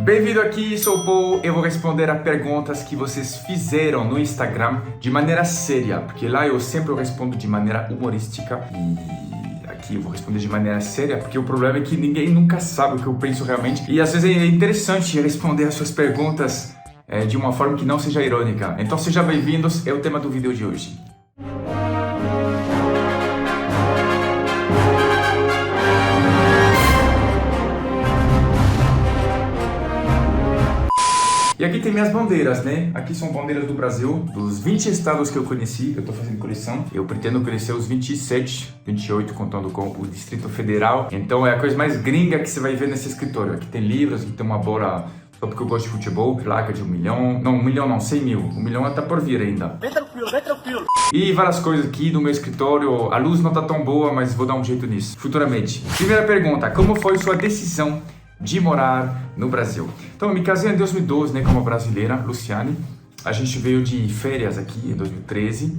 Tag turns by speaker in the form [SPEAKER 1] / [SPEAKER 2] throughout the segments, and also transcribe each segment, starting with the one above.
[SPEAKER 1] Bem-vindo aqui, sou o Paul. Eu vou responder a perguntas que vocês fizeram no Instagram de maneira séria, porque lá eu sempre respondo de maneira humorística e aqui eu vou responder de maneira séria, porque o problema é que ninguém nunca sabe o que eu penso realmente e às vezes é interessante responder as suas perguntas de uma forma que não seja irônica. Então sejam bem-vindos, é o tema do vídeo de hoje. E aqui tem minhas bandeiras, né? Aqui são bandeiras do Brasil, dos 20 estados que eu conheci, eu tô fazendo coleção. Eu pretendo conhecer os 27, 28, contando com o Distrito Federal. Então é a coisa mais gringa que você vai ver nesse escritório. Aqui tem livros, aqui tem uma bola, só porque eu gosto de futebol, placa de 1 milhão. Não, 1 milhão não, 100 mil. 1 milhão tá por vir ainda. Bem tranquilo. E várias coisas aqui no meu escritório. A luz não tá tão boa, mas vou dar um jeito nisso, futuramente. Primeira pergunta, como foi sua decisão de morar no Brasil? Então, eu me casei em 2012, né, com uma brasileira, Luciane. A gente veio de férias aqui em 2013.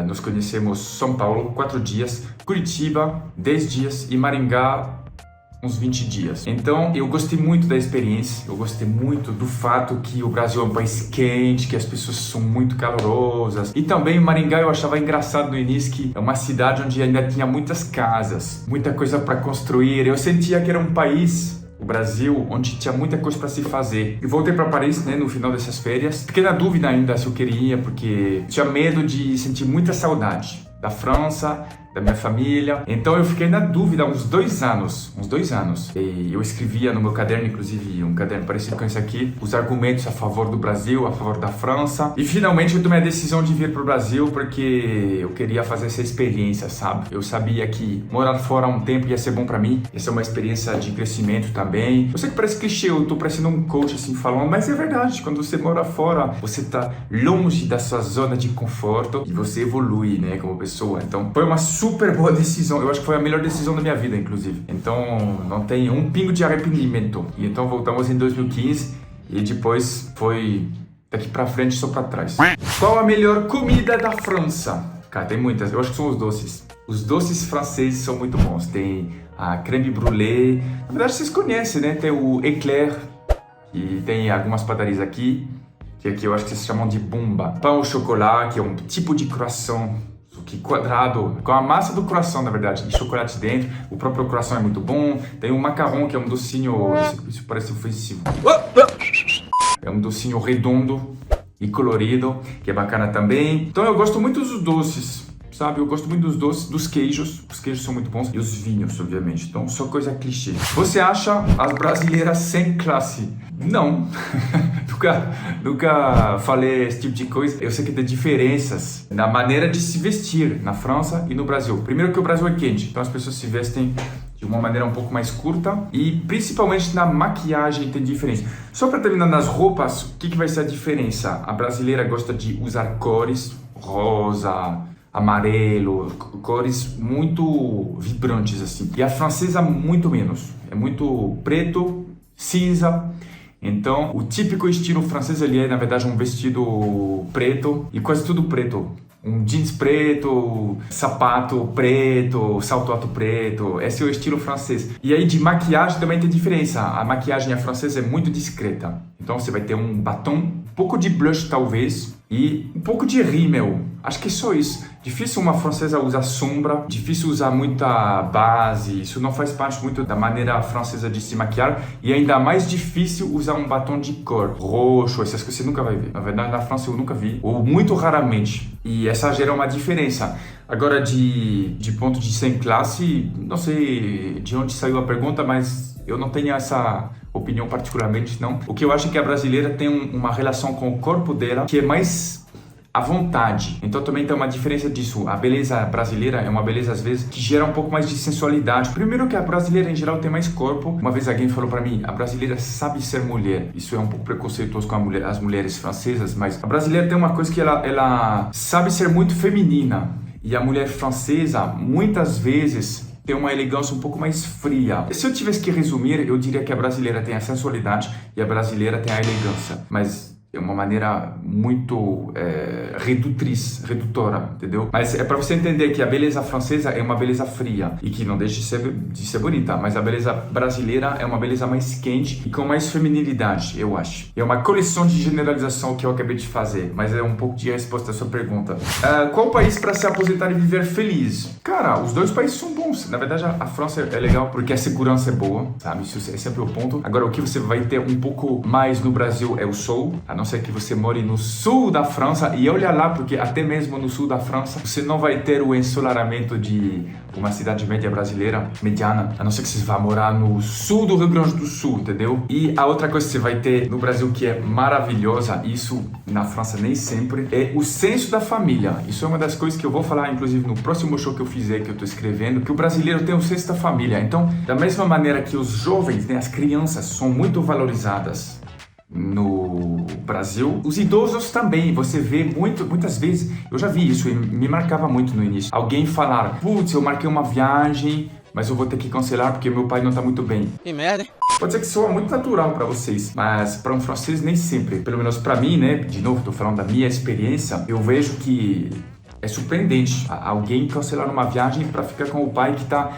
[SPEAKER 1] Nos conhecemos São Paulo, 4 dias, Curitiba, 10 dias e Maringá, uns 20 dias. Então, eu gostei muito da experiência, eu gostei muito do fato que o Brasil é um país quente, que as pessoas são muito calorosas. E também Maringá eu achava engraçado no início, que é uma cidade onde ainda tinha muitas casas, muita coisa para construir. Eu sentia que era um país, o Brasil, onde tinha muita coisa para se fazer. Eu voltei para Paris, né, no final dessas férias. Fiquei na dúvida ainda se eu queria, porque tinha medo de sentir muita saudade da França, da minha família. Então eu fiquei na dúvida uns 2 anos. E eu escrevia no meu caderno, inclusive um caderno parecido com esse aqui, os argumentos a favor do Brasil, a favor da França. E finalmente eu tomei a decisão de vir para o Brasil porque eu queria fazer essa experiência, sabe? Eu sabia que morar fora um tempo ia ser bom para mim, ia ser uma experiência de crescimento também. Eu sei que parece clichê, eu tô parecendo um coach assim falando, mas é verdade, quando você mora fora, você tá longe da sua zona de conforto e você evolui, né, como pessoa. Então foi uma super boa decisão, eu acho que foi a melhor decisão da minha vida, inclusive. Então não tem um pingo de arrependimento. E então voltamos em 2015 e depois foi daqui pra frente só pra trás. Qual a melhor comida da França? Cara, tem muitas, eu acho que são os doces. Os doces franceses são muito bons. Tem a crème brûlée, na verdade vocês conhecem, né? Tem o éclair, e tem algumas padarias aqui, que aqui eu acho que vocês chamam de bomba. Pão au chocolat, que é um tipo de croissant, que quadrado, com a massa do croissant, na verdade, e chocolate dentro. O próprio croissant é muito bom. Tem o macarrão, que é um docinho, isso parece ofensivo. É um docinho redondo e colorido, que é bacana também. Então eu gosto muito dos doces, sabe? Eu gosto muito dos doces, dos queijos. Os queijos são muito bons. E os vinhos, obviamente. Então, só coisa clichê. Você acha as brasileiras sem classe? Não. nunca falei esse tipo de coisa. Eu sei que tem diferenças na maneira de se vestir na França e no Brasil. Primeiro que o Brasil é quente. Então, as pessoas se vestem de uma maneira um pouco mais curta. E, principalmente, na maquiagem tem diferença. Só para terminar, nas roupas, o que vai ser a diferença? A brasileira gosta de usar cores, rosa, amarelo, cores muito vibrantes assim. E a francesa muito menos. É muito preto, cinza. Então, o típico estilo francês ele é, na verdade, um vestido preto e quase tudo preto. Um jeans preto, sapato preto, salto alto preto. Esse é o estilo francês. E aí de maquiagem também tem diferença. A maquiagem francesa é muito discreta. Então você vai ter um batom, um pouco de blush talvez e um pouco de rímel. Acho que é só isso. Difícil uma francesa usar sombra, difícil usar muita base. Isso não faz parte muito da maneira francesa de se maquiar. E ainda mais difícil usar um batom de cor, roxo, essas coisas você nunca vai ver. Na verdade, na França eu nunca vi, ou muito raramente. E essa gera uma diferença. Agora, de ponto de sem classe, não sei de onde saiu a pergunta, mas eu não tenho essa opinião particularmente, não. O que eu acho é que a brasileira tem uma relação com o corpo dela que é mais à vontade. Então também tem uma diferença disso. A beleza brasileira é uma beleza, às vezes, que gera um pouco mais de sensualidade. Primeiro que a brasileira, em geral, tem mais corpo. Uma vez alguém falou pra mim, a brasileira sabe ser mulher. Isso é um pouco preconceituoso com as mulheres francesas, mas a brasileira tem uma coisa que ela sabe ser muito feminina. E a mulher francesa, muitas vezes, tem uma elegância um pouco mais fria. Se eu tivesse que resumir, eu diria que a brasileira tem a sensualidade e a brasileira tem a elegância. Mas é uma maneira muito redutora, entendeu? Mas é para você entender que a beleza francesa é uma beleza fria e que não deixa de ser bonita, mas a beleza brasileira é uma beleza mais quente e com mais feminilidade, eu acho. É uma coleção de generalização que eu acabei de fazer, mas é um pouco de resposta à sua pergunta. Qual país para se aposentar e viver feliz? Cara, os dois países são bons. Na verdade, a França é legal porque a segurança é boa, sabe? Isso é sempre o ponto. Agora, o que você vai ter um pouco mais no Brasil é o sol, a não ser que você more no sul da França, e olha lá, porque até mesmo no sul da França, você não vai ter o ensolaramento de uma cidade média brasileira, mediana, a não ser que você vá morar no sul do Rio Grande do Sul, entendeu? E a outra coisa que você vai ter no Brasil que é maravilhosa, isso na França nem sempre, é o senso da família. Isso é uma das coisas que eu vou falar, inclusive, no próximo show que eu fizer, que eu tô escrevendo, que o brasileiro tem o senso da família. Então, da mesma maneira que os jovens, né, as crianças, são muito valorizadas no Brasil, os idosos também. Você vê muitas vezes, eu já vi isso e me marcava muito no início, alguém falar: putz, eu marquei uma viagem, mas eu vou ter que cancelar porque meu pai não tá muito bem.
[SPEAKER 2] Que merda, hein?
[SPEAKER 1] Pode ser que soa muito natural para vocês, mas para um francês nem sempre. Pelo menos para mim, né? De novo, tô falando da minha experiência, eu vejo que é surpreendente alguém cancelar uma viagem para ficar com o pai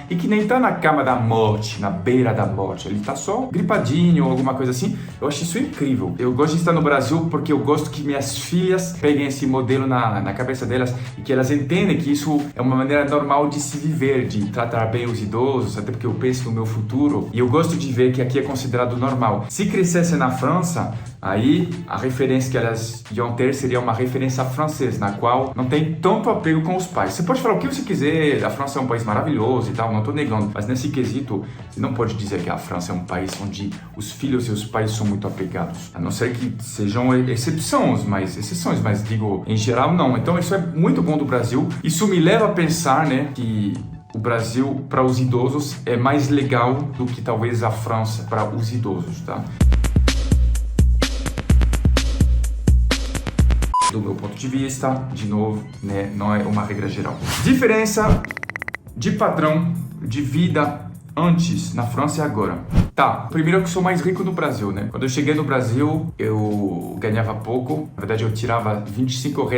[SPEAKER 1] que nem tá na cama da morte, na beira da morte. Ele tá só gripadinho ou alguma coisa assim. Eu acho isso incrível. Eu gosto de estar no Brasil porque eu gosto que minhas filhas peguem esse modelo na cabeça delas e que elas entendem que isso é uma maneira normal de se viver, de tratar bem os idosos, até porque eu penso no meu futuro. E eu gosto de ver que aqui é considerado normal. Se crescesse na França, aí a referência que elas iam ter seria uma referência francesa, na qual não tem tanto apego com os pais. Você pode falar o que você quiser, a França é um país maravilhoso e tal, não tô negando, mas nesse quesito, você não pode dizer que a França é um país onde os filhos e os pais são muito apegados, a não ser que sejam exceções, mas digo, em geral não. Então isso é muito bom do Brasil. Isso me leva a pensar, né, que o Brasil para os idosos é mais legal do que talvez a França para os idosos, tá? Do meu ponto de vista, de novo, né, não é uma regra geral. Diferença de padrão de vida antes na França e agora. Tá, primeiro eu que sou mais rico no Brasil, né? Quando eu cheguei no Brasil, eu ganhava pouco. Na verdade, eu tirava R$ 25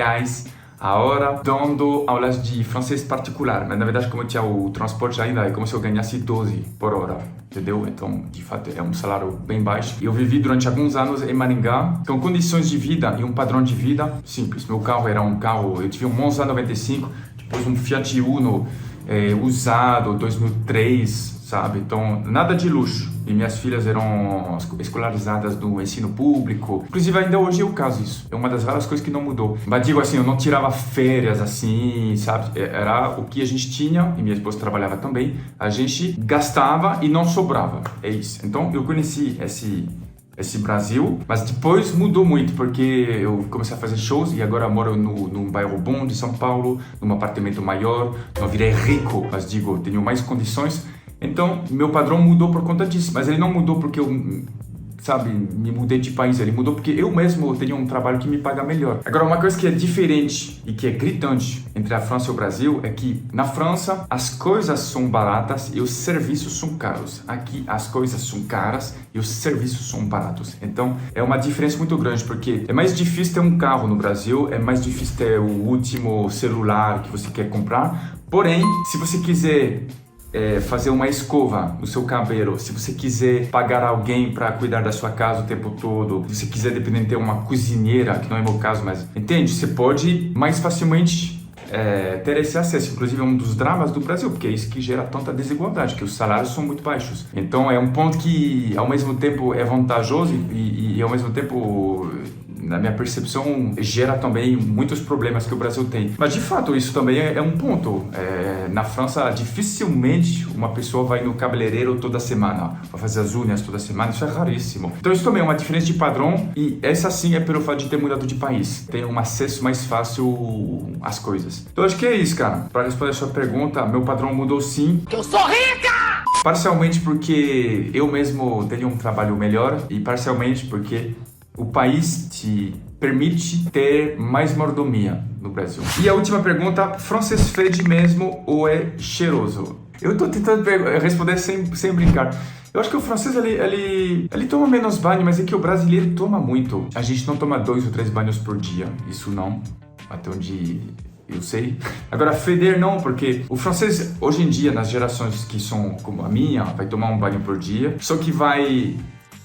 [SPEAKER 1] a hora dando aulas de francês particular. Mas na verdade, como eu tinha o transporte ainda, é como se eu ganhasse 12 por hora, entendeu? Então, de fato, é um salário bem baixo. Eu vivi durante alguns anos em Maringá, com condições de vida e um padrão de vida simples. Meu carro era um carro, eu tive um Monza 95, depois um Fiat Uno usado, 2003, sabe? Então, nada de luxo. E minhas filhas eram escolarizadas no ensino público. Inclusive, ainda hoje é o caso isso. É uma das raras coisas que não mudou. Mas digo assim, eu não tirava férias assim, sabe? Era o que a gente tinha, e minha esposa trabalhava também, a gente gastava e não sobrava. É isso. Então, eu conheci esse Brasil, mas depois mudou muito, porque eu comecei a fazer shows e agora moro num bairro bom de São Paulo, num apartamento maior. Não virei rico, mas digo, tenho mais condições. Então, meu padrão mudou por conta disso, mas ele não mudou porque eu, sabe, me mudei de país, ele mudou porque eu mesmo tenho um trabalho que me paga melhor. Agora, uma coisa que é diferente e que é gritante entre a França e o Brasil é que na França as coisas são baratas e os serviços são caros. Aqui as coisas são caras e os serviços são baratos. Então, é uma diferença muito grande, porque é mais difícil ter um carro no Brasil, é mais difícil ter o último celular que você quer comprar. Porém, se você quiser fazer uma escova no seu cabelo, se você quiser pagar alguém para cuidar da sua casa o tempo todo, se você quiser dependendo ter uma cozinheira, que não é meu caso, mas entende? Você pode mais facilmente ter esse acesso. Inclusive é um dos dramas do Brasil, porque é isso que gera tanta desigualdade, que os salários são muito baixos. Então é um ponto que ao mesmo tempo é vantajoso e ao mesmo tempo, na minha percepção, gera também muitos problemas que o Brasil tem. Mas de fato isso também é um ponto. Na França dificilmente uma pessoa vai no cabeleireiro toda semana, vai fazer as unhas toda semana, isso é raríssimo. Então isso também é uma diferença de padrão, e essa sim é pelo fato de ter mudado de país, tem um acesso mais fácil às coisas. Então acho que é isso, cara. Para responder a sua pergunta, meu padrão mudou sim.
[SPEAKER 2] Que eu sou rica!
[SPEAKER 1] Parcialmente porque eu mesmo tenho um trabalho melhor e parcialmente porque o país te permite ter mais mordomia no Brasil. E a última pergunta, francês fede mesmo ou é cheiroso? Eu tô tentando responder sem brincar. Eu acho que o francês, ele toma menos banho, mas é que o brasileiro toma muito. A gente não toma 2 ou 3 banhos por dia, isso não, até onde eu sei. Agora, feder não, porque o francês, hoje em dia, nas gerações que são como a minha, vai tomar um banho por dia, só que vai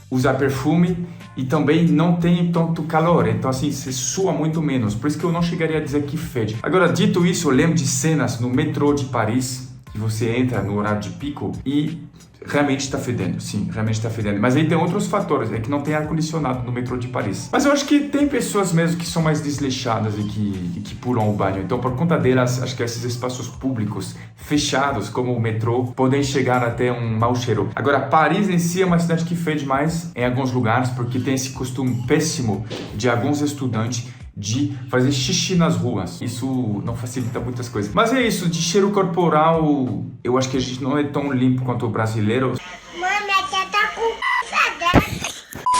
[SPEAKER 1] usar perfume e também não tem tanto calor, então assim, você sua muito menos, por isso que eu não chegaria a dizer que fede. Agora, dito isso, eu lembro de cenas no metrô de Paris, que você entra no horário de pico e realmente está fedendo, sim, realmente está fedendo. Mas aí tem outros fatores, é que não tem ar-condicionado no metrô de Paris. Mas eu acho que tem pessoas mesmo que são mais desleixadas e que pulam o banho. Então, por conta delas, acho que esses espaços públicos fechados, como o metrô, podem chegar até um mau cheiro. Agora, Paris em si é uma cidade que fede mais em alguns lugares, porque tem esse costume péssimo de alguns estudantes de fazer xixi nas ruas. Isso não facilita muitas coisas. Mas é isso, de cheiro corporal, eu acho que a gente não é tão limpo quanto o brasileiro.
[SPEAKER 2] Mãe, minha tia tá com fedendo.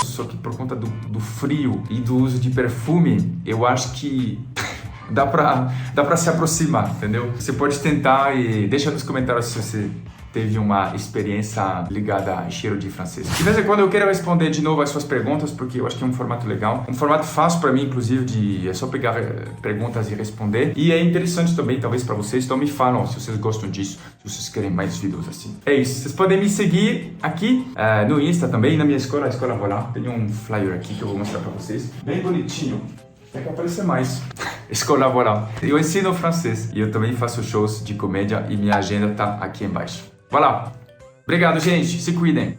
[SPEAKER 1] Só que por conta do frio e do uso de perfume, eu acho que dá pra se aproximar, entendeu? Você pode tentar e deixa nos comentários se você teve uma experiência ligada a cheiro de francês. De vez em quando eu quero responder de novo as suas perguntas, porque eu acho que é um formato legal. Um formato fácil para mim, inclusive, é só pegar perguntas e responder. E é interessante também, talvez, para vocês. Então me falam se vocês gostam disso, se vocês querem mais vídeos assim. É isso. Vocês podem me seguir aqui no Insta também, na minha escola, a Escola Voilà. Tem um flyer aqui que eu vou mostrar para vocês. Bem bonitinho. Tem que aparecer mais. Escola Voilà. Eu ensino francês e eu também faço shows de comédia e minha agenda tá aqui embaixo. Voilà. Obrigado, gente. Se cuidem.